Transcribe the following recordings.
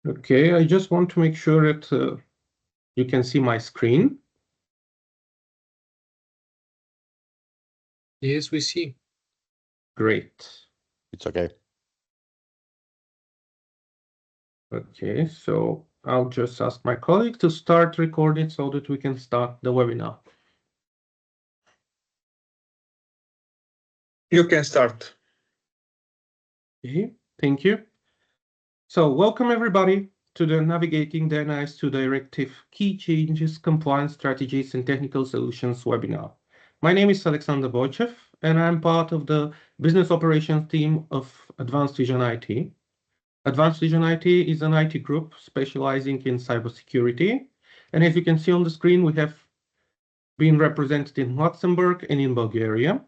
Okay, I just want to make sure that you can see my screen. Yes, we see. Great. It's okay. Okay, so I'll just ask my colleague to start recording so that we can start the webinar. You can start. Okay, thank you. So welcome everybody to the Navigating the NIS2 Directive Key Changes, Compliance Strategies and Technical Solutions webinar. My name is Alexander Boychev and I'm part of the Business Operations team of Advanced Vision IT. Advanced Vision IT is an IT group specializing in cybersecurity. And as you can see on the screen, we have been represented in Luxembourg and in Bulgaria.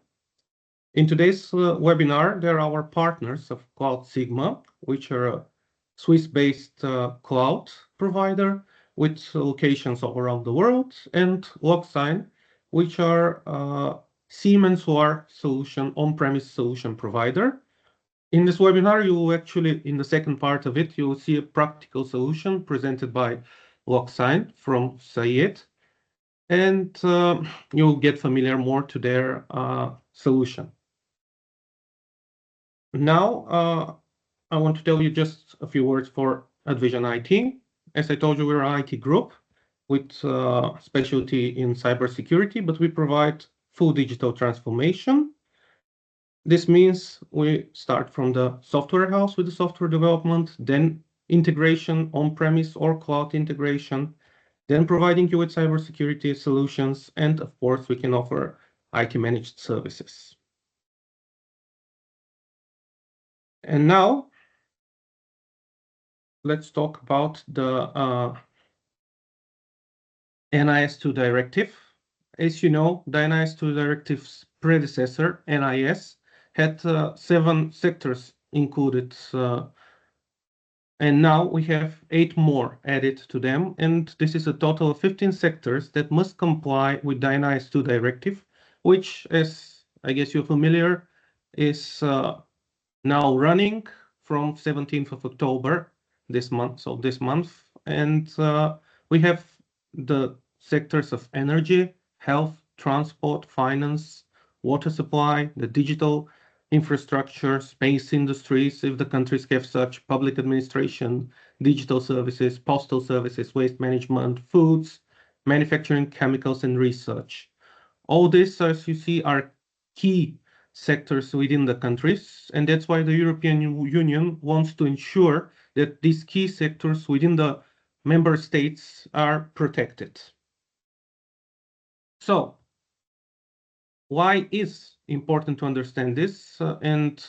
In today's webinar, there are our partners of CloudSigma, which are a Swiss-based cloud provider with locations all around the world, and Logsign, which are Siemens WAR solution, on-premise solution provider. In this webinar, you will actually, in the second part of it, you will see a practical solution presented by Logsign from Sayed, and you'll get familiar more to their solution. Now, I want to tell you just a few words for Advision IT. As I told you, we're an IT group with specialty in cybersecurity, but we provide full digital transformation. This means we start from the software house with the software development, then integration on-premise or cloud integration, then providing you with cybersecurity solutions, and of course, we can offer IT managed services. And now, let's talk about the NIS2 directive. As you know, the NIS2 directive's predecessor, NIS, had 7 sectors included, and now we have 8 more added to them, and this is a total of 15 sectors that must comply with the NIS2 directive, which, as I guess you're familiar, is now running from 17th of October this month, and we have the sectors of energy, health, transport, finance, water supply, the digital infrastructure, space industries, if the countries have such, public administration, digital services, postal services, waste management, foods, manufacturing, chemicals, and research. All this, as you see, are key sectors within the countries, and that's why the European Union wants to ensure that these key sectors within the member states are protected. So, why is important to understand this and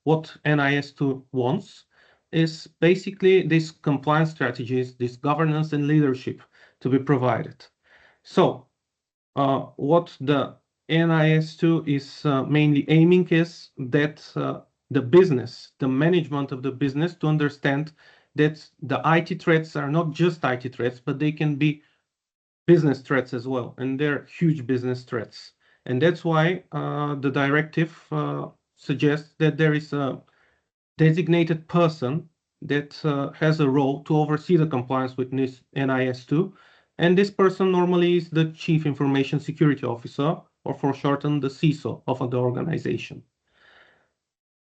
what NIS2 wants is basically these compliance strategies, this governance and leadership to be provided. So, what the NIS2 is mainly aiming is that the business, the management of the business, to understand that the IT threats are not just IT threats, but they can be business threats as well, and they're huge business threats. And that's why the directive suggests that there is a designated person that has a role to oversee the compliance with this NIS2. And this person normally is the Chief Information Security Officer, or for shorten, the CISO of the organization.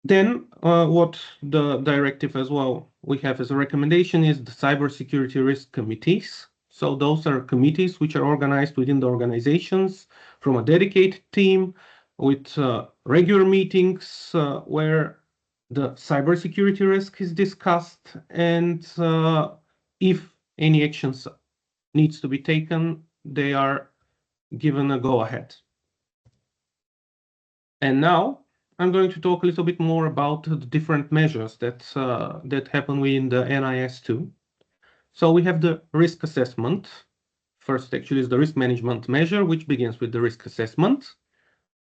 Then what the directive as well we have as a recommendation is the cybersecurity risk committees. So those are committees which are organized within the organizations from a dedicated team with regular meetings where the cybersecurity risk is discussed, and if any actions needs to be taken, they are given a go-ahead. And now I'm going to talk a little bit more about the different measures that that happen within the NIS2. So we have the risk assessment. First, actually, is the risk management measure, which begins with the risk assessment.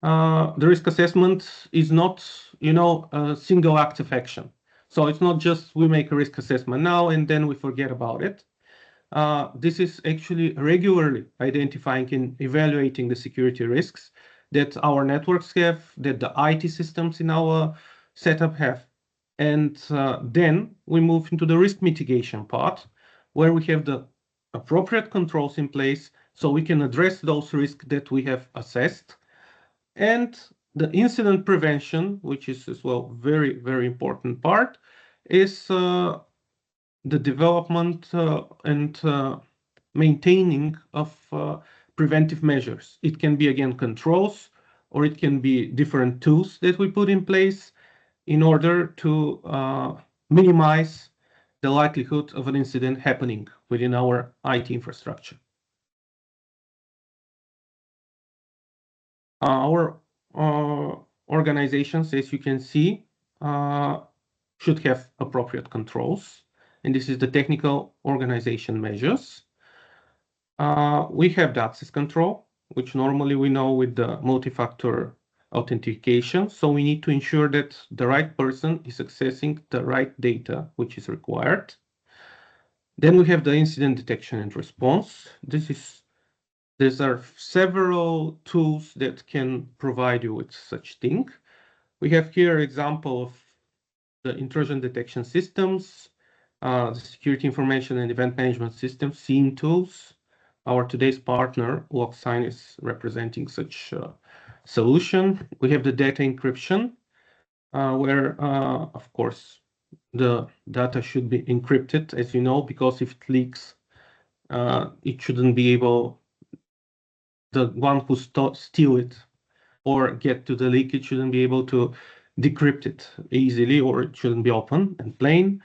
The risk assessment is not, a single act of action. So it's not just we make a risk assessment now and then we forget about it. This is actually regularly identifying and evaluating the security risks that our networks have, that the IT systems in our setup have. And then we move into the risk mitigation part, where we have the appropriate controls in place so we can address those risks that we have assessed. And the incident prevention, which is as well very, very important part, is the development and maintaining of preventive measures. It can be, again, controls, or it can be different tools that we put in place in order to minimize the likelihood of an incident happening within our IT infrastructure. Our organizations, as you can see, should have appropriate controls, and this is the technical organization measures. We have the access control, which normally we know with the multi-factor authentication. So we need to ensure that the right person is accessing the right data which is required. Then we have the incident detection and response. These are several tools that can provide you with such thing. We have here an example of the intrusion detection systems, the security information and event management system, SIEM tools. Our today's partner, Logsign, is representing such solution. We have the data encryption, where, of course, the data should be encrypted, as you know, because if it leaks, it shouldn't be able, the one who steal it or get to the leak, it shouldn't be able to decrypt it easily, or it shouldn't be open and plain.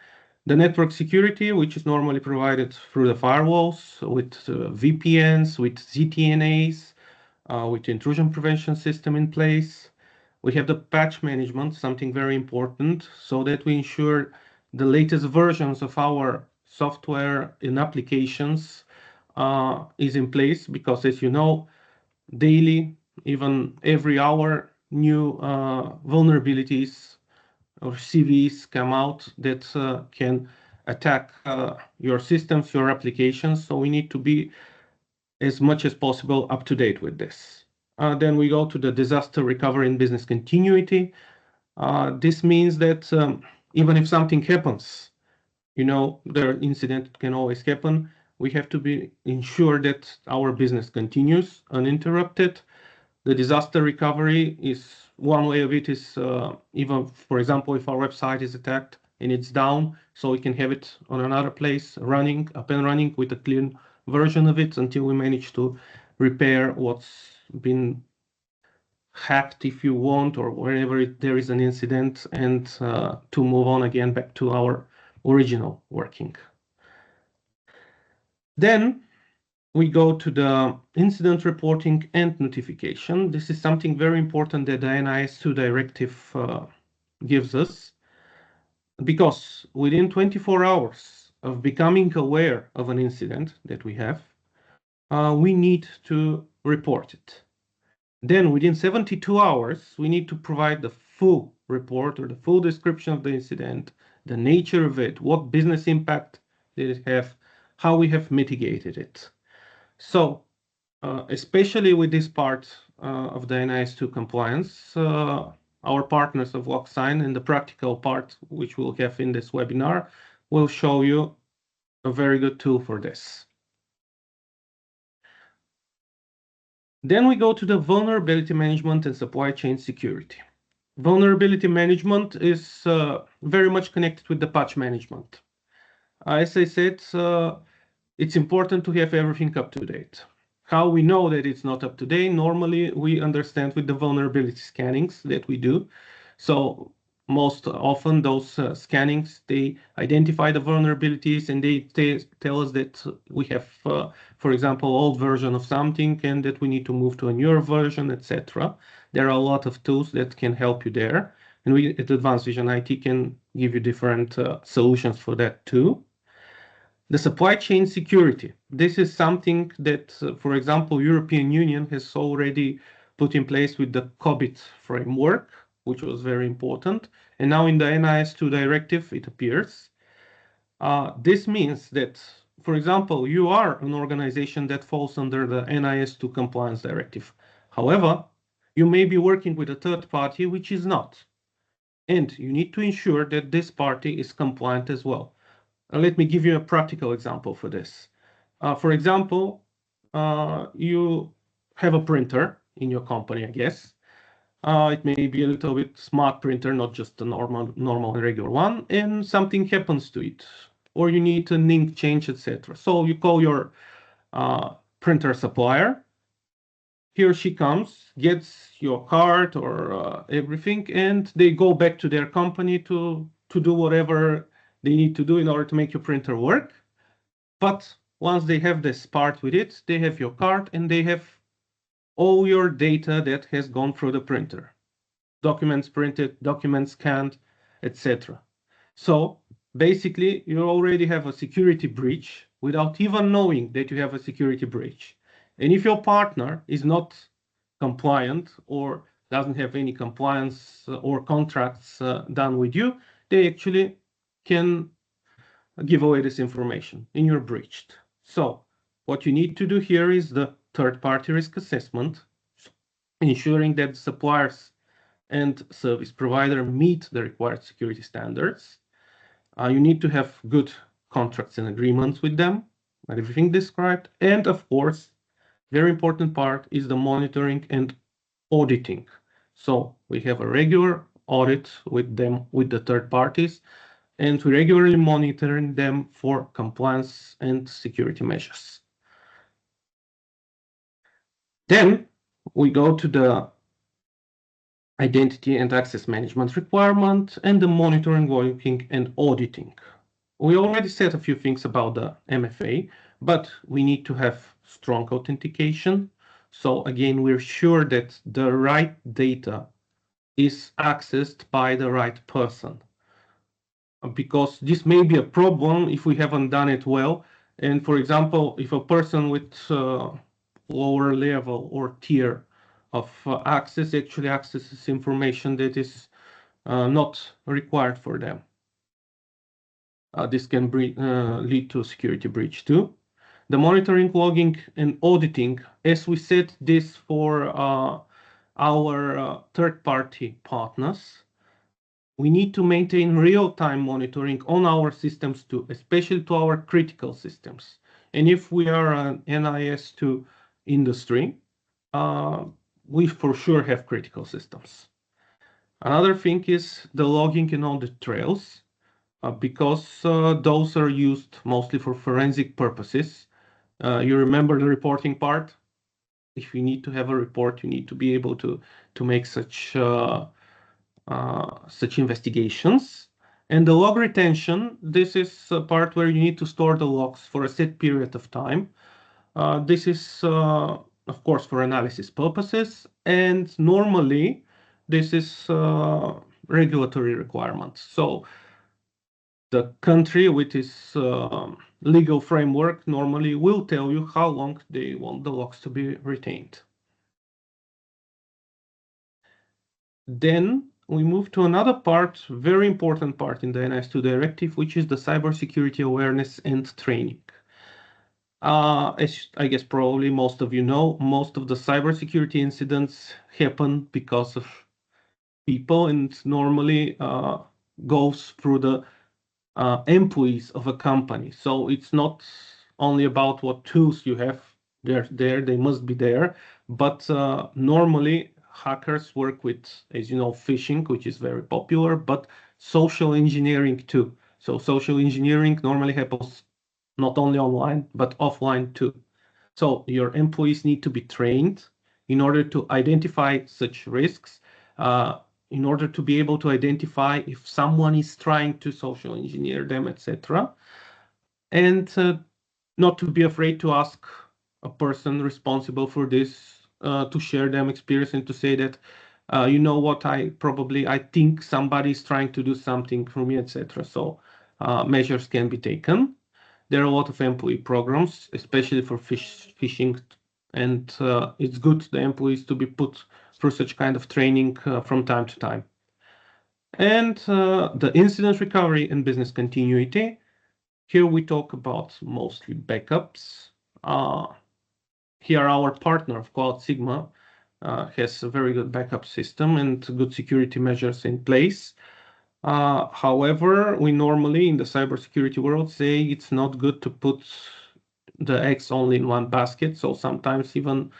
The network security, which is normally provided through the firewalls with VPNs, with ZTNAs, with intrusion prevention system in place. We have the patch management, something very important, so that we ensure the latest versions of our software and applications is in place, because as you know, daily, even every hour, new vulnerabilities or CVs come out that can attack your systems, your applications. So we need to be as much as possible up to date with this. Then we go to the disaster recovery and business continuity. This means that even if something happens, you know, the incident can always happen. We have to be ensure that our business continues uninterrupted. The disaster recovery is one way of it is even, for example, if our website is attacked and it's down, so we can have it on another place running, up and running with a clean version of it until we manage to repair what's been hacked, if you want, or wherever there is an incident, and to move on again back to our original working. Then we go to the incident reporting and notification. This is something very important that the NIS2 directive gives us, because within 24 hours of becoming aware of an incident that we have, we need to report it. Then within 72 hours, we need to provide the full report or the full description of the incident, the nature of it, what business impact did it have, how we have mitigated it. So, especially with this part of the NIS2 compliance, our partners of Logsign and the practical part, which we'll have in this webinar, will show you a very good tool for this. Then we go to the vulnerability management and supply chain security. Vulnerability management is very much connected with the patch management. As I said, it's important to have everything up to date. How we know that it's not up to date? Normally, we understand with the vulnerability scannings that we do. So most often those scannings, they identify the vulnerabilities and they tell us that we have, for example, old version of something and that we need to move to a newer version, etc. There are a lot of tools that can help you there. And we at Advanced Vision IT can give you different solutions for that too. The supply chain security. This is something that, for example, European Union has already put in place with the COBIT framework, which was very important. And now in the NIS2 directive, it appears. This means that, for example, you are an organization that falls under the NIS2 compliance directive. However, you may be working with a third party which is not. And you need to ensure that this party is compliant as well. Let me give you a practical example for this. For example, you have a printer in your company, I guess. It may be a little bit smart printer, not just a normal regular one, and something happens to it, or you need an ink change, etc. So you call your printer supplier. He or she comes, gets your card or everything, and they go back to their company to do whatever they need to do in order to make your printer work. But once they have this part with it, they have your card and they have all your data that has gone through the printer. Documents printed, documents scanned, etc. So basically, you already have a security breach without even knowing that you have a security breach. And if your partner is not compliant or doesn't have any compliance or contracts done with you, they actually can give away this information and you're breached. So what you need to do here is the third-party risk assessment, ensuring that the suppliers and service provider meet the required security standards. You need to have good contracts and agreements with them, everything described. And of course, very important part is the monitoring and auditing. So we have a regular audit with them, with the third parties, and we regularly monitoring them for compliance and security measures. Then we go to the identity and access management requirement and the monitoring, auditing, and auditing. We already said a few things about the MFA, but we need to have strong authentication. So again, we're sure that the right data is accessed by the right person, because this may be a problem if we haven't done it well. And for example, if a person with lower level or tier of access actually accesses information that is not required for them, this can lead to security breach too. The monitoring, logging, and auditing, as we said this for our third-party partners, we need to maintain real-time monitoring on our systems too, especially to our critical systems. And if we are an NIS2 industry, we for sure have critical systems. Another thing is the logging and audit trails, because those are used mostly for forensic purposes. You remember the reporting part? If you need to have a report, you need to be able to make such investigations. And the log retention, this is a part where you need to store the logs for a set period of time. This is, of course, for analysis purposes, and normally this is regulatory requirements. So the country with its legal framework normally will tell you how long they want the logs to be retained. Then we move to another part, very important part in the NIS2 directive, which is the cybersecurity awareness and training. As I guess probably most of you know, most of the cybersecurity incidents happen because of people and normally goes through the employees of a company. So it's not only about what tools you have. They must be there. But normally hackers work with, as you know, phishing, which is very popular, but social engineering too. So social engineering normally happens not only online, but offline too. So your employees need to be trained in order to identify such risks, in order to be able to identify if someone is trying to social engineer them, etc. And not to be afraid to ask a person responsible for this to share them experience and to say that, you know what, I think somebody is trying to do something for me, etc. So measures can be taken. There are a lot of employee programs, especially for phishing, and it's good the employees to be put through such kind of training from time to time. And the incident recovery and business continuity. Here we talk about mostly backups. Here our partner of CloudSigma has a very good backup system and good security measures in place. However, we normally in the cybersecurity world say it's not good to put the eggs only in one basket. So sometimes even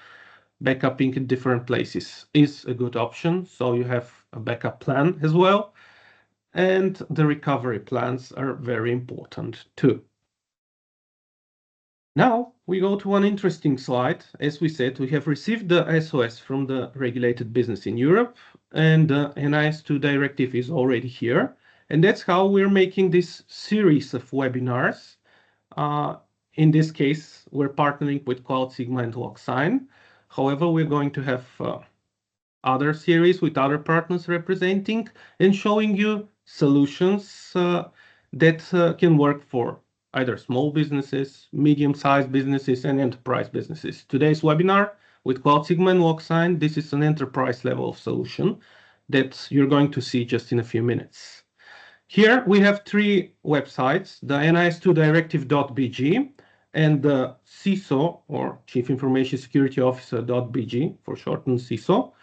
backupping in different places is a good option. So you have a backup plan as well. And the recovery plans are very important too. Now we go to one interesting slide. As we said, we have received the SOS from the regulated business in Europe, and the NIS2 directive is already here. And that's how we're making this series of webinars. In this case, we're partnering with CloudSigma and Logsign. However, we're going to have other series with other partners representing and showing you solutions that can work for either small businesses, medium-sized businesses, and enterprise businesses. Today's webinar with CloudSigma and Logsign, this is an enterprise level of solution that you're going to see just in a few minutes. Here we have three websites, the NIS2 directive.bg and the CISO, or Chief Information Security Officer.bg, for shortened CISO,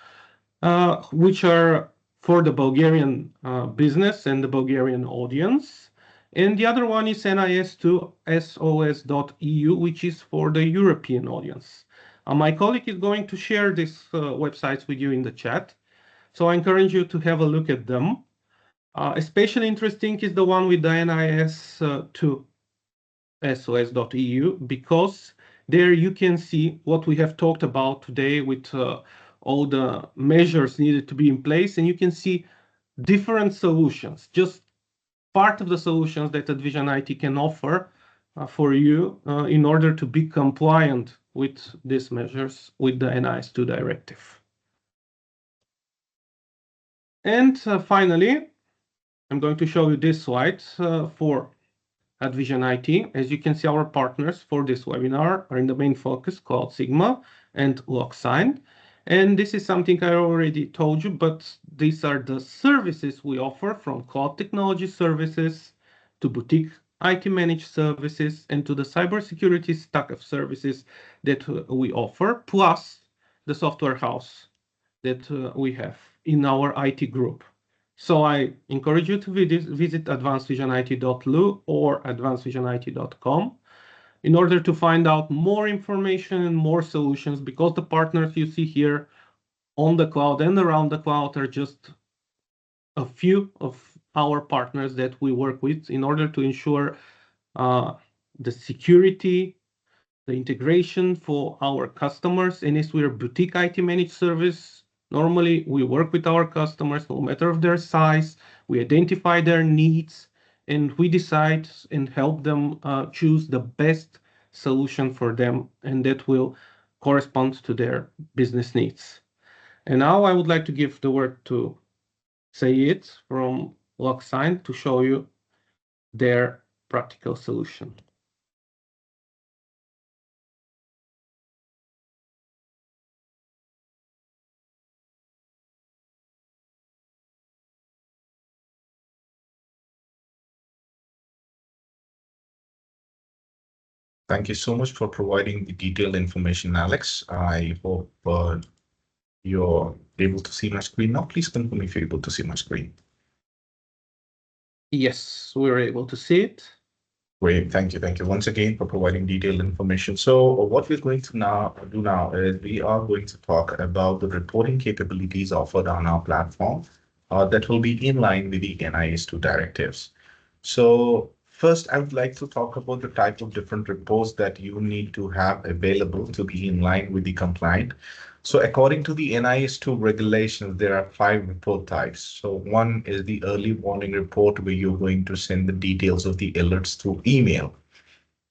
which are for the Bulgarian business and the Bulgarian audience. And the other one is NIS2SOS.eu, which is for the European audience. My colleague is going to share these websites with you in the chat. So I encourage you to have a look at them. Especially interesting is the one with the NIS2SOS.eu, because there you can see what we have talked about today with all the measures needed to be in place, and you can see different solutions, just part of the solutions that Advision IT can offer for you in order to be compliant with these measures with the NIS2 directive. And finally, I'm going to show you this slide for Advision IT. As you can see, our partners for this webinar are in the main focus, CloudSigma and Logsign. And this is something I already told you, but these are the services we offer, from cloud technology services to boutique IT managed services and to the cybersecurity stack of services that we offer, plus the software house that we have in our IT group. So I encourage you to visit advancedvisionit.lu or advancedvisionit.com in order to find out more information and more solutions, because the partners you see here on the cloud and around the cloud are just a few of our partners that we work with in order to ensure the security, the integration for our customers. And as we're a boutique IT managed service, normally we work with our customers no matter of their size. We identify their needs and we decide and help them choose the best solution for them, and that will correspond to their business needs. And now I would like to give the word to Sayed from Logsign to show you their practical solution. Thank you so much for providing the detailed information, Alex. I hope you're able to see my screen now. Please confirm if you're able to see my screen. Yes, we're able to see it. Great, thank you. Thank you once again for providing detailed information. So what we're going to do now is we are going to talk about the reporting capabilities offered on our platform that will be in line with the NIS2 directives. So first, I would like to talk about the type of different reports that you need to have available to be in line with the compliant. So according to the NIS2 regulations, there are 5 report types. So one is the early warning report, where you're going to send the details of the alerts through email.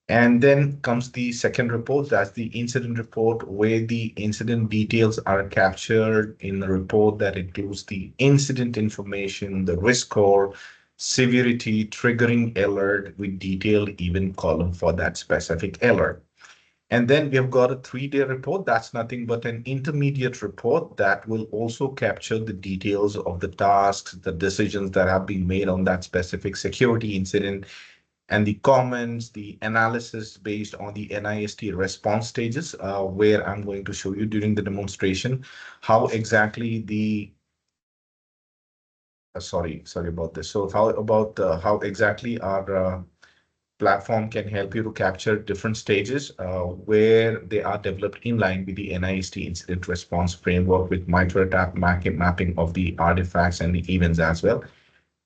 And then comes the second report, that's the incident report, where the incident details are captured in the report that includes the incident information, the risk score, severity, triggering alert with detailed event column for that specific alert. And then we have got a 3-day report. That's nothing but an intermediate report that will also capture the details of the tasks, the decisions that have been made on that specific security incident, and the comments, the analysis based on the NIST response stages, where I'm going to show you during the demonstration how exactly the sorry about this. So how about how exactly our platform can help you to capture different stages where they are developed in line with the NIST incident response framework with micro-attack mapping of the artifacts and the events as well.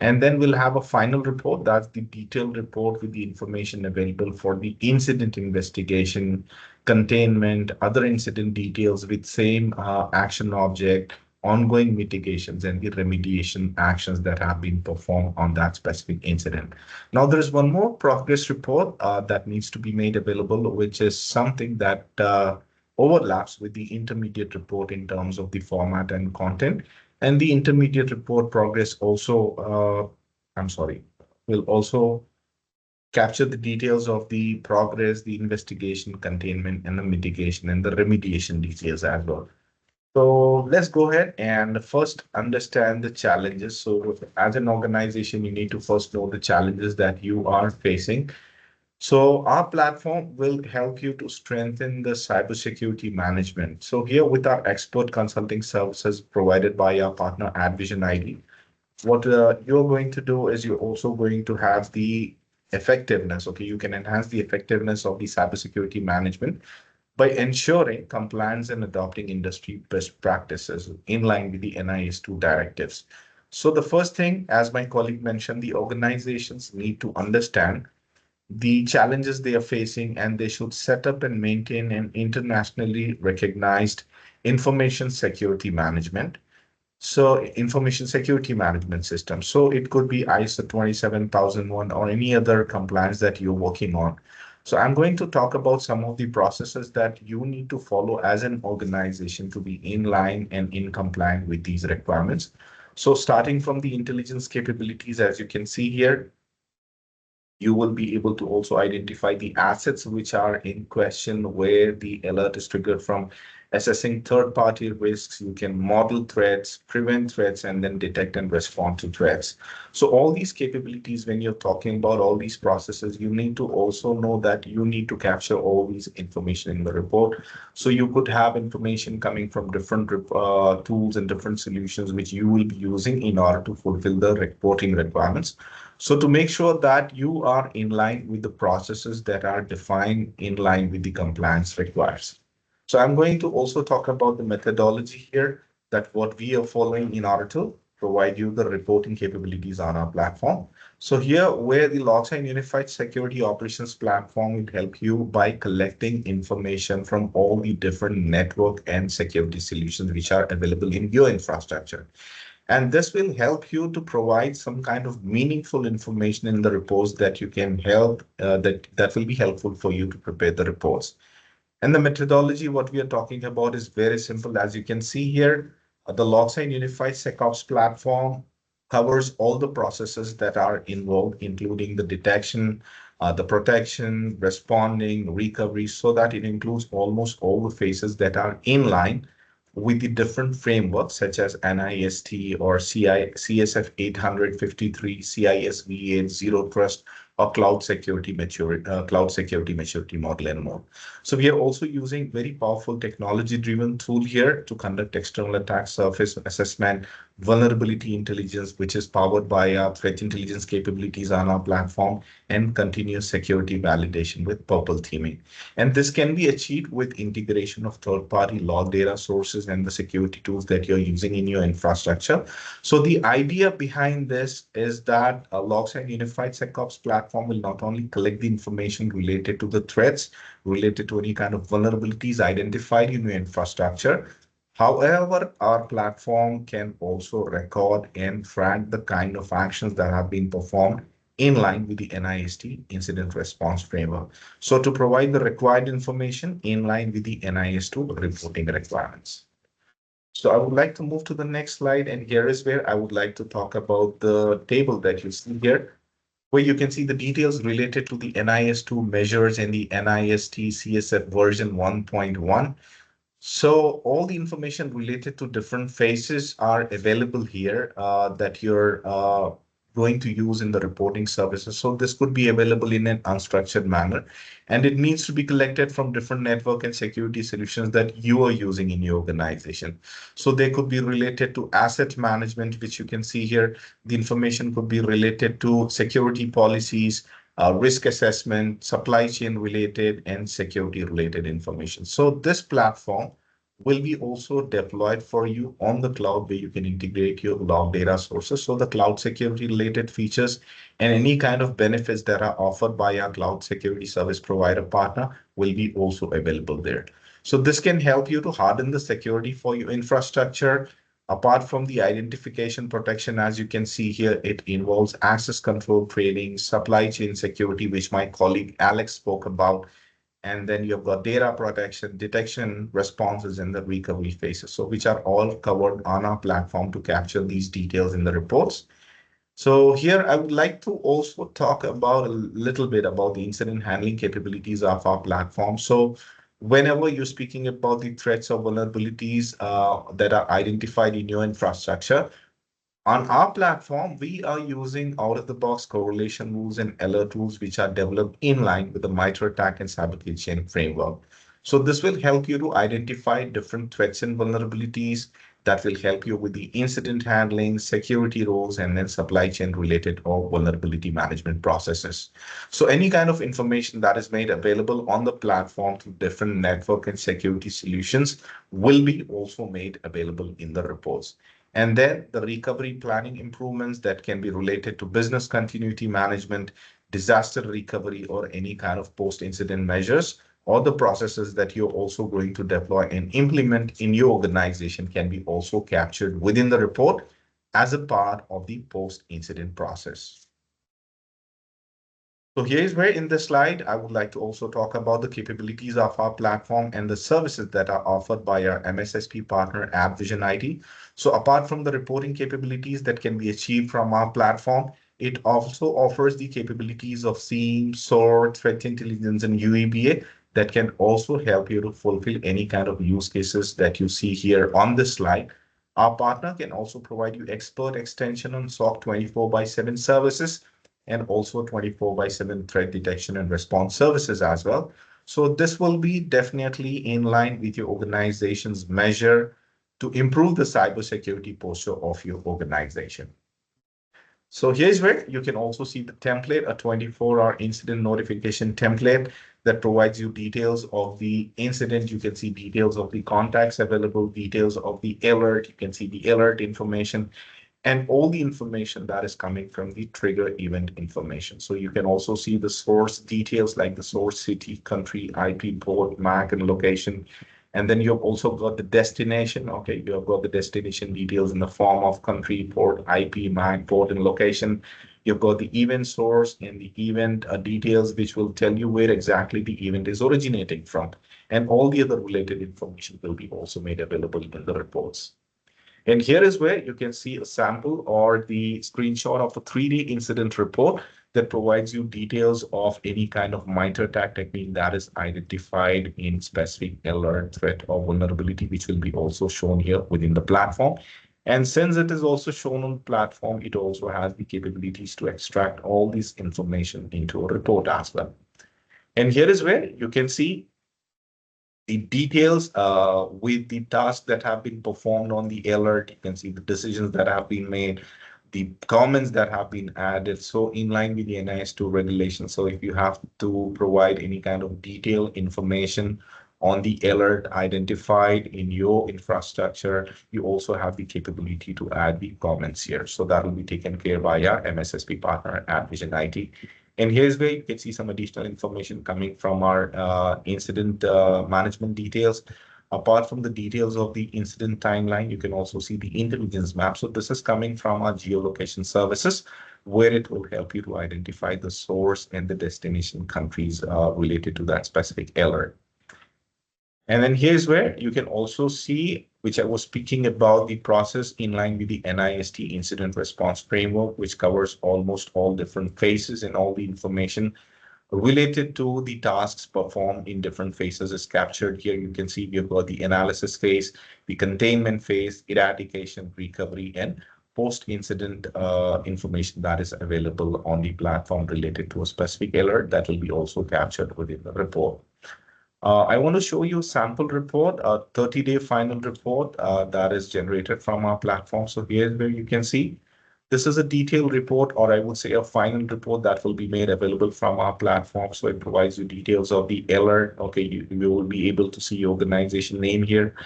And then we'll have a final report. That's the detailed report with the information available for the incident investigation, containment, other incident details with same action object, ongoing mitigations, and the remediation actions that have been performed on that specific incident. Now, there is one more progress report that needs to be made available, which is something that overlaps with the intermediate report in terms of the format and content. And the intermediate report progress also, will also capture the details of the progress, the investigation, containment, and the mitigation and the remediation details as well. So let's go ahead and first understand the challenges. So as an organization, you need to first know the challenges that you are facing. So our platform will help you to strengthen the cybersecurity management. So here with our expert consulting services provided by our partner AdVision ID, what you're going to do is you're also going to have the effectiveness. Okay, you can enhance the effectiveness of the cybersecurity management by ensuring compliance and adopting industry best practices in line with the NIS2 directives. So the first thing, as my colleague mentioned, the organizations need to understand the challenges they are facing, and they should set up and maintain an internationally recognized information security management. So information security management system. So it could be ISO 27001 or any other compliance that you're working on. So I'm going to talk about some of the processes that you need to follow as an organization to be in line and in compliant with these requirements. So starting from the intelligence capabilities, as you can see here, you will be able to also identify the assets which are in question, where the alert is triggered from, assessing third-party risks. You can model threats, prevent threats, and then detect and respond to threats. So all these capabilities, when you're talking about all these processes, you need to also know that you need to capture all these information in the report. So you could have information coming from different tools and different solutions which you will be using in order to fulfill the reporting requirements. So to make sure that you are in line with the processes that are defined in line with the compliance requires. So I'm going to also talk about the methodology here, that what we are following in order to provide you the reporting capabilities on our platform. So here, where the Logsign Unified Security Operations Platform will help you by collecting information from all the different network and security solutions which are available in your infrastructure. And this will help you to provide some kind of meaningful information in the reports that you can help, that will be helpful for you to prepare the reports. And the methodology, what we are talking about, is very simple. As you can see here, the Logsign Unified SecOps platform covers all the processes that are involved, including the detection, the protection, responding, recovery, so that it includes almost all the phases that are in line with the different frameworks such as NIST or CSF 853, CISV8, Zero Trust, or cloud security maturity model, and more. So we are also using very powerful technology-driven tool here to conduct external attack surface assessment, vulnerability intelligence, which is powered by our threat intelligence capabilities on our platform, and continuous security validation with purple teaming. And this can be achieved with integration of third-party log data sources and the security tools that you're using in your infrastructure. So the idea behind this is that a Logsign Unified SecOps platform will not only collect the information related to the threats, related to any kind of vulnerabilities identified in your infrastructure. However, our platform can also record and track the kind of actions that have been performed in line with the NIST incident response framework. So to provide the required information in line with the NIS2 reporting requirements. So I would like to move to the next slide, and here is where I would like to talk about the table that you see here, where you can see the details related to the NIS2 measures and the NIST CSF version 1.1. So all the information related to different phases are available here, that you're going to use in the reporting services. So this could be available in an unstructured manner, and it needs to be collected from different network and security solutions that you are using in your organization. So they could be related to asset management, which you can see here. The information could be related to security policies, risk assessment, supply chain related, and security related information. So this platform will be also deployed for you on the cloud, where you can integrate your log data sources. So the cloud security related features and any kind of benefits that are offered by our cloud security service provider partner will be also available there. So this can help you to harden the security for your infrastructure. Apart from the identification protection, as you can see here, it involves access control training, supply chain security, which my colleague Alex spoke about, and then you've got data protection, detection, responses, and the recovery phases. So which are all covered on our platform to capture these details in the reports. So here I would like to also talk about a little bit about the incident handling capabilities of our platform. So whenever you're speaking about the threats or vulnerabilities that are identified in your infrastructure, on our platform, we are using out-of-the-box correlation rules and alert rules, which are developed in line with the MITRE ATT&CK and Cyber Chain framework. So this will help you to identify different threats and vulnerabilities that will help you with the incident handling, security roles, and then supply chain related or vulnerability management processes. So any kind of information that is made available on the platform through different network and security solutions will be also made available in the reports. And then the recovery planning improvements that can be related to business continuity management, disaster recovery, or any kind of post-incident measures, or the processes that you're also going to deploy and implement in your organization can be also captured within the report as a part of the post-incident process. So here's where in this slide, I would like to also talk about the capabilities of our platform and the services that are offered by our MSSP partner, AppVision IT. So apart from the reporting capabilities that can be achieved from our platform, it also offers the capabilities of SIEM, SOAR, threat intelligence, and UEBA that can also help you to fulfill any kind of use cases that you see here on this slide. Our partner can also provide you expert extension on SOC 24/7 services and also 24/7 threat detection and response services as well. So this will be definitely in line with your organization's measure to improve the cybersecurity posture of your organization. So here's where you can also see the template, a 24-hour incident notification template that provides you details of the incident. You can see details of the contacts available, details of the alert. You can see the alert information, and all the information that is coming from the trigger event information. So you can also see the source details like the source city, country, IP, port, MAC, and location. And then you've also got the destination. Okay, you have got the destination details in the form of country, port, IP, MAC, port, and location. You've got the event source and the event details, which will tell you where exactly the event is originating from. And all the other related information will be also made available in the reports. And here is where you can see a sample or the screenshot of a 3D incident report that provides you details of any kind of MITRE ATT&CK technique that is identified in specific alert, threat, or vulnerability, which will be also shown here within the platform. And since it is also shown on the platform, it also has the capabilities to extract all this information into a report as well. And here is where you can see the details with the tasks that have been performed on the alert. You can see the decisions that have been made, the comments that have been added. So in line with the NIS2 regulation. So if you have to provide any kind of detailed information on the alert identified in your infrastructure, you also have the capability to add the comments here. So that will be taken care by our MSSP partner at Vision IT. And here's where you can see some additional information coming from our incident management details. Apart from the details of the incident timeline, you can also see the intelligence map. So this is coming from our geolocation services, where it will help you to identify the source and the destination countries related to that specific alert. And then here's where you can also see, which I was speaking about, the process in line with the NIST incident response framework, which covers almost all different phases, and all the information related to the tasks performed in different phases is captured here. You can see we've got the analysis phase, the containment phase, eradication, recovery, and post-incident information that is available on the platform related to a specific alert that will be also captured within the report. I want to show you a sample report, a 30-day final report that is generated from our platform. So here's where you can see this is a detailed report, or I would say a final report that will be made available from our platform. So it provides you details of the alert. Okay, you will be able to see your organization name here.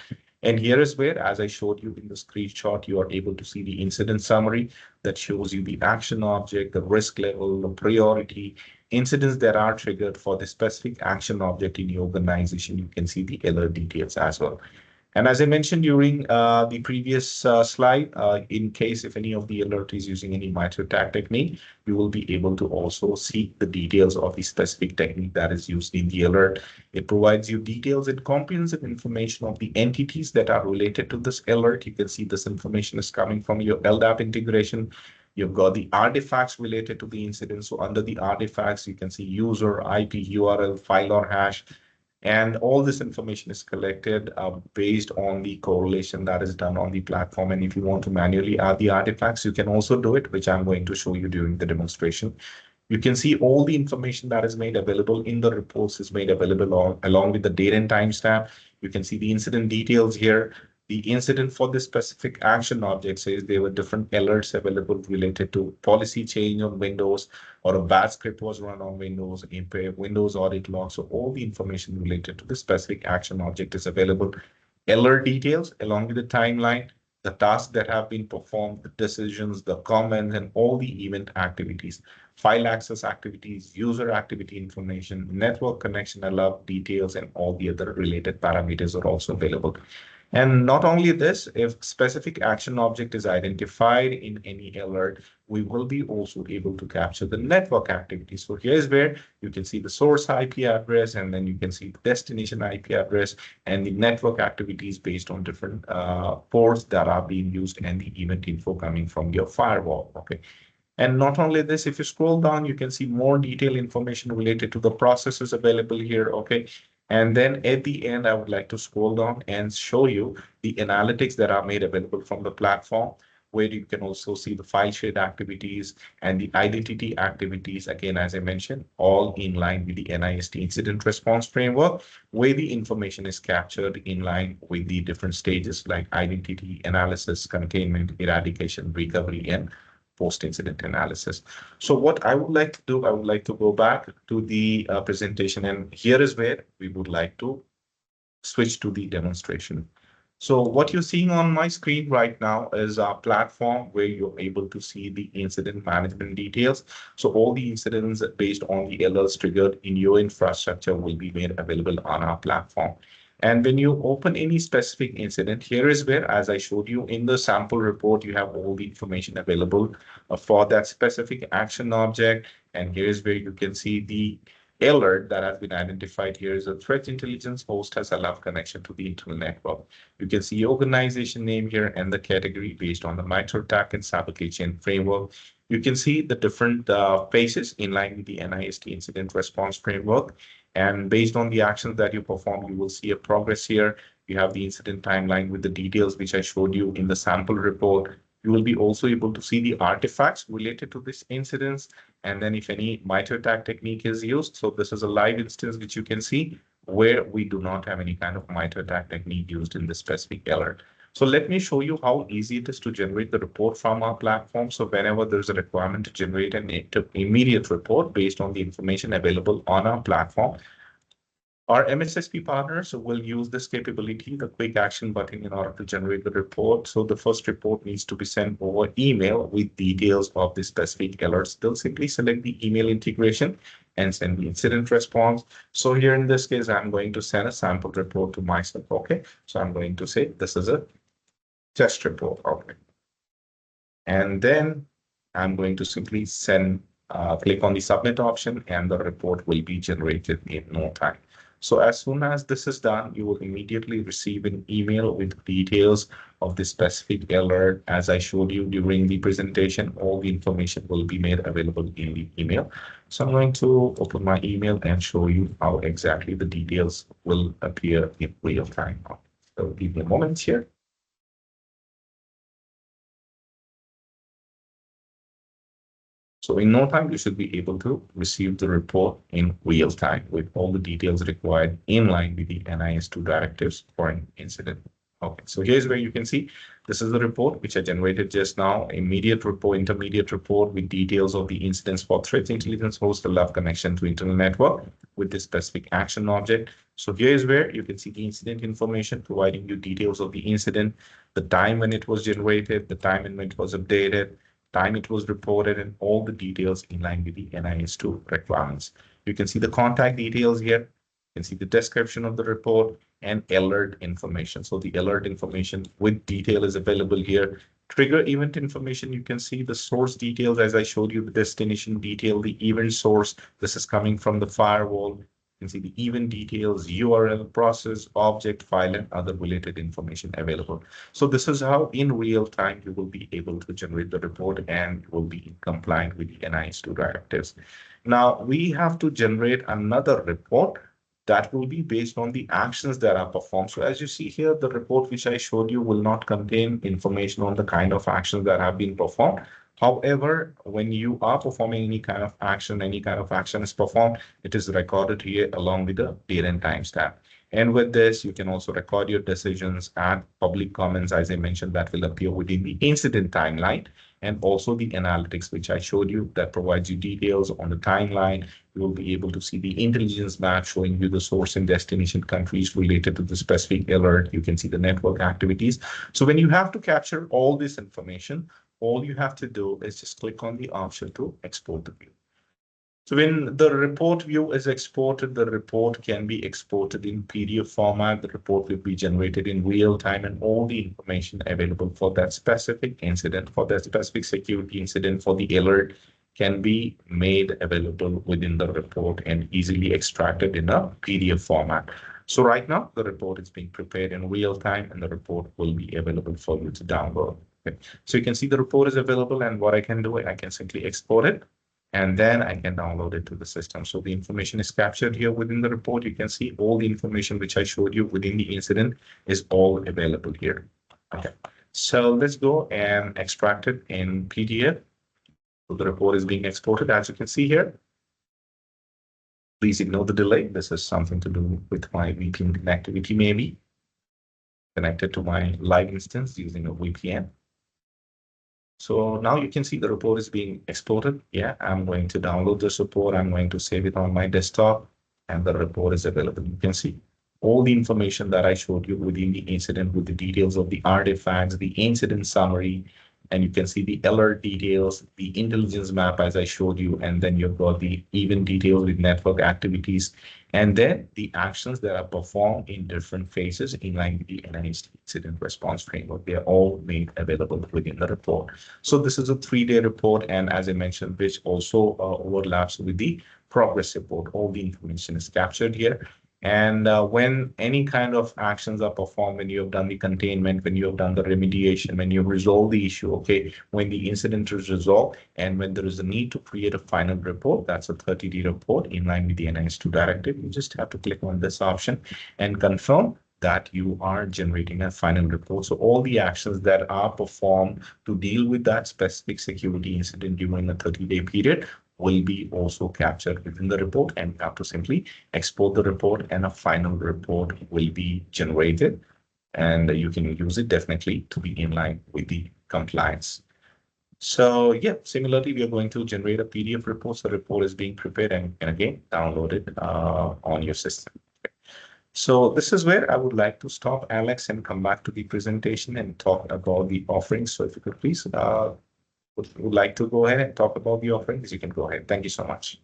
And here is where, as I showed you in the screenshot, you are able to see the incident summary that shows you the action object, the risk level, the priority, incidents that are triggered for the specific action object in your organization. You can see the alert details as well. And as I mentioned during the previous slide, in case if any of the alert is using any MITRE ATT&CK technique, you will be able to also see the details of the specific technique that is used in the alert. It provides you details and comprehensive information of the entities that are related to this alert. You can see this information is coming from your LDAP integration. You've got the artifacts related to the incident. So under the artifacts, you can see user, IP, URL, file or hash. And all this information is collected based on the correlation that is done on the platform. And if you want to manually add the artifacts, you can also do it, which I'm going to show you during the demonstration. You can see all the information that is made available in the reports is made available along with the date and timestamp. You can see the incident details here. The incident for this specific action object says there were different alerts available related to policy change on Windows, or a bad script was run on Windows, a Windows audit log. So all the information related to the specific action object is available. Alert details along with the timeline, the tasks that have been performed, the decisions, the comments, and all the event activities, file access activities, user activity information, network connection alert details, and all the other related parameters are also available. And not only this, if specific action object is identified in any alert, we will be also able to capture the network activity. So here's where you can see the source IP address, and then you can see the destination IP address and the network activities based on different ports that are being used and the event info coming from your firewall. Okay. And not only this, if you scroll down, you can see more detailed information related to the processes available here. Okay. And then at the end, I would like to scroll down and show you the analytics that are made available from the platform, where you can also see the file shared activities and the identity activities. Again, as I mentioned, all in line with the NIST incident response framework, where the information is captured in line with the different stages like identity, analysis, containment, eradication, recovery, and post-incident analysis. So what I would like to do, I would like to go back to the presentation, and here is where we would like to switch to the demonstration. So what you're seeing on my screen right now is our platform where you're able to see the incident management details. So all the incidents based on the alerts triggered in your infrastructure will be made available on our platform. And when you open any specific incident, here is where, as I showed you in the sample report, you have all the information available for that specific action object. And here's where you can see the alert that has been identified here is a threat intelligence host has allowed connection to the internal network. You can see organization name here and the category based on the MITRE ATT&CK and Cyber Chain framework. You can see the different phases in line with the NIST incident response framework. And based on the actions that you perform, you will see a progress here. You have the incident timeline with the details which I showed you in the sample report. You will be also able to see the artifacts related to this incidents. And then if any MITRE ATT&CK technique is used, so this is a live instance which you can see where we do not have any kind of MITRE ATT&CK technique used in this specific alert. So let me show you how easy it is to generate the report from our platform. So whenever there's a requirement to generate an immediate report based on the information available on our platform, our MSSP partners will use this capability, the quick action button, in order to generate the report. So the first report needs to be sent over email with details of the specific alerts. They'll simply select the email integration and send the incident response. So here in this case, I'm going to send a sample report to myself. Okay. So I'm going to say this is a test report. Okay. And then I'm going to simply click on the submit option, and the report will be generated in no time. So as soon as this is done, you will immediately receive an email with details of the specific alert. As I showed you during the presentation, all the information will be made available in the email. So I'm going to open my email and show you how exactly the details will appear in real time. So give me a moment here. So in no time, you should be able to receive the report in real time with all the details required in line with the NIS2 directives for an incident. Okay, so here's where you can see this is the report which I generated just now, immediate report, intermediate report with details of the incidents for threat intelligence host love connection to internal network with the specific action object. So here is where you can see the incident information providing you details of the incident, the time when it was generated, the time when it was updated, time it was reported, and all the details in line with the NIS2 requirements. You can see the contact details here. You can see the description of the report and alert information. So the alert information with detail is available here. Trigger event information, you can see the source details as I showed you, the destination detail, the event source. This is coming from the firewall. You can see the event details, URL, process, object, file, and other related information available. So this is how in real time you will be able to generate the report and will be compliant with the NIS2 directives. Now we have to generate another report that will be based on the actions that are performed. So as you see here, the report which I showed you will not contain information on the kind of actions that have been performed. However, when you are performing any kind of action is performed, it is recorded here along with the date and timestamp. And with this, you can also record your decisions, add public comments, as I mentioned, that will appear within the incident timeline, and also the analytics, which I showed you, that provides you details on the timeline. You will be able to see the intelligence map showing you the source and destination countries related to the specific alert. You can see the network activities. So when you have to capture all this information, all you have to do is just click on the option to export the view. So when the report view is exported, the report can be exported in PDF format. The report will be generated in real time, and all the information available for that specific incident, for that specific security incident, for the alert can be made available within the report and easily extracted in a PDF format. So right now, the report is being prepared in real time, and the report will be available for you to download. Okay. So you can see the report is available, and what I can do, I can simply export it, and then I can download it to the system. So the information is captured here within the report. You can see all the information which I showed you within the incident is all available here. Okay, so let's go and extract it in PDF. So the report is being exported, as you can see here. Please ignore the delay. This is something to do with my VPN connectivity, maybe connected to my live instance using a VPN. So now you can see the report is being exported. Yeah, I'm going to download this report. I'm going to save it on my desktop, and the report is available. You can see all the information that I showed you within the incident with the details of the artifacts, the incident summary, and you can see the alert details, the intelligence map as I showed you, and then you've got the event details with network activities, and then the actions that are performed in different phases in line with the NIS incident response framework. They are all made available within the report. So this is a 3-day report, and as I mentioned, which also overlaps with the progress report. All the information is captured here. And when any kind of actions are performed, when you have done the containment, when you have done the remediation, when you resolve the issue, okay, when the incident is resolved, and when there is a need to create a final report, that's a 30-day report in line with the NIS2 directive. You just have to click on this option and confirm that you are generating a final report. So all the actions that are performed to deal with that specific security incident during a 30-day period will be also captured within the report, and you have to simply export the report, and a final report will be generated, and you can use it definitely to be in line with the compliance. So yeah, similarly, we are going to generate a PDF report. So the report is being prepared and again, download it on your system. So this is where I would like to stop, Alex, and come back to the presentation and talk about the offerings. So if you could please would like to go ahead and talk about the offerings, you can go ahead. Thank you so much.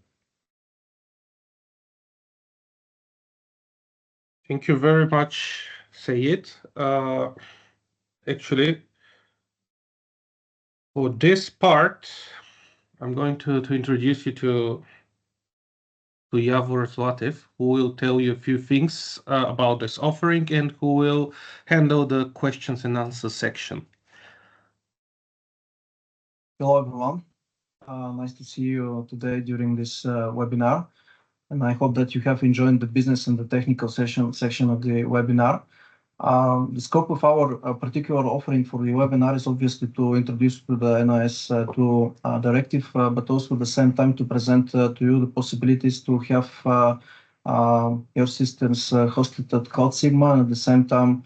Thank you very much, Sayed. Actually, for this part, I'm going to introduce you to Yavor Zlatev, who will tell you a few things about this offering and who will handle the questions and answers section. Hello, everyone. Nice to see you today during this webinar. And I hope that you have enjoyed the business and the technical section of the webinar. The scope of our particular offering for the webinar is obviously to introduce to the NIS2 directive, but also at the same time to present to you the possibilities to have your systems hosted at CloudSigma, and at the same time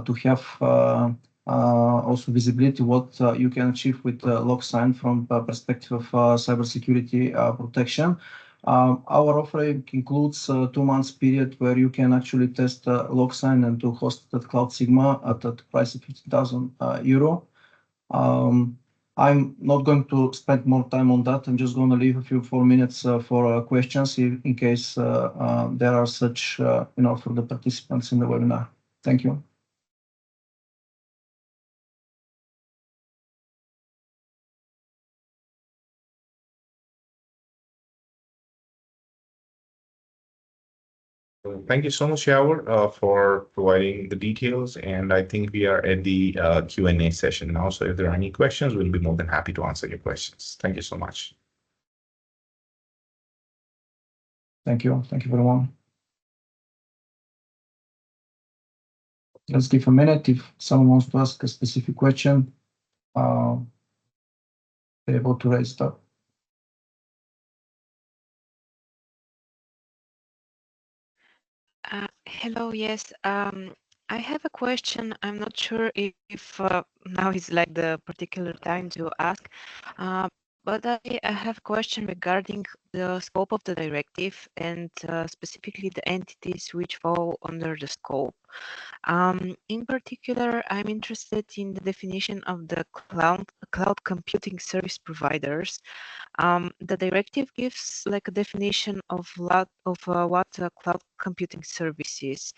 to have also visibility what you can achieve with Logsign from the perspective of cybersecurity protection. Our offering includes 2 months period where you can actually test Logsign and to host it at CloudSigma at the price of 50,000 euro. I'm not going to spend more time on that. I'm just going to leave a few 4 minutes for questions in case there are such, for the participants in the webinar. Thank you. Thank you so much, Yavor, for providing the details. And I think we are at the Q&A session now. So if there are any questions, we'll be more than happy to answer your questions. Thank you so much. Thank you. Thank you, everyone. Let's give a minute if someone wants to ask a specific question. They're able to raise it up. Hello, yes. I have a question. I'm not sure if now is like the particular time to ask, but I have a question regarding the scope of the directive and specifically the entities which fall under the scope. In particular, I'm interested in the definition of the cloud computing service providers. The directive gives like a definition of what cloud computing service is,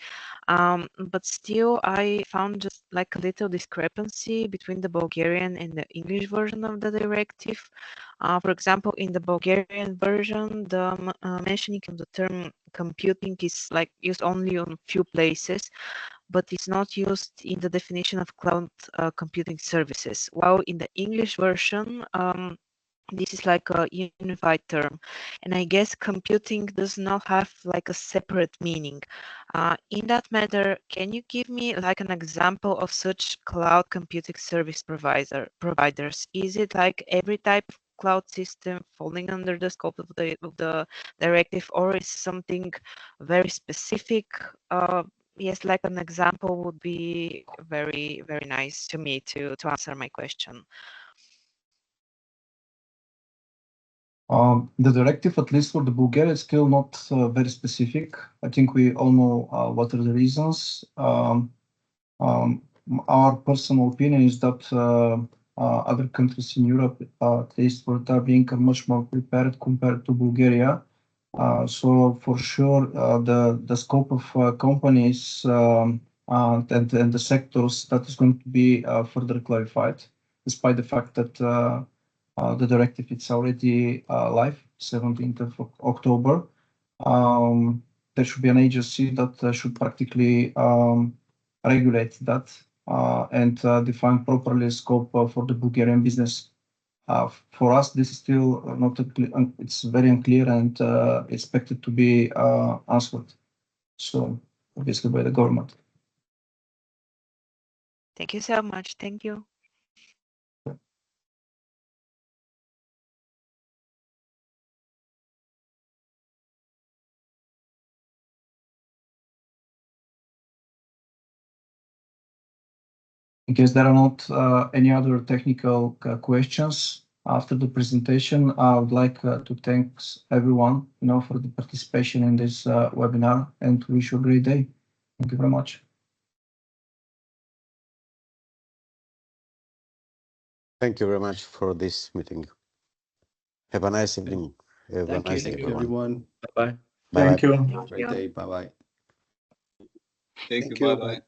but still I found just like a little discrepancy between the Bulgarian and the English version of the directive. For example, in the Bulgarian version, the mentioning of the term computing is like used only on few places, but it's not used in the definition of cloud computing services. While in the English version, this is like a unified term, and I guess computing does not have like a separate meaning. In that matter, can you give me like an example of such cloud computing service providers? Is it like every type of cloud system falling under the scope of the directive, or is something very specific? Yes, like an example would be very, very nice to me to answer my question. The directive, at least for the Bulgaria, is still not very specific. I think we all know what are the reasons. Our personal opinion is that other countries in Europe, at least for the time being, are much more prepared compared to Bulgaria. So for sure, the scope of companies and the sectors, that is going to be further clarified, despite the fact that the directive it's already live, 17th of October. There should be an agency that should practically regulate that and define properly the scope for the Bulgarian business. For us, this is still not clear. It's very unclear and expected to be answered. So obviously by the government. Thank you so much. Thank you. In case there are not any other technical questions after the presentation, I would like to thank everyone, for the participation in this webinar and wish you a great day. Thank you very much. Thank you very much for this meeting. Have a nice evening. Have a nice day, everyone. Bye-bye. Bye-bye. Thank you. Thank Great you. day. Bye-bye. Thank you. Bye-bye.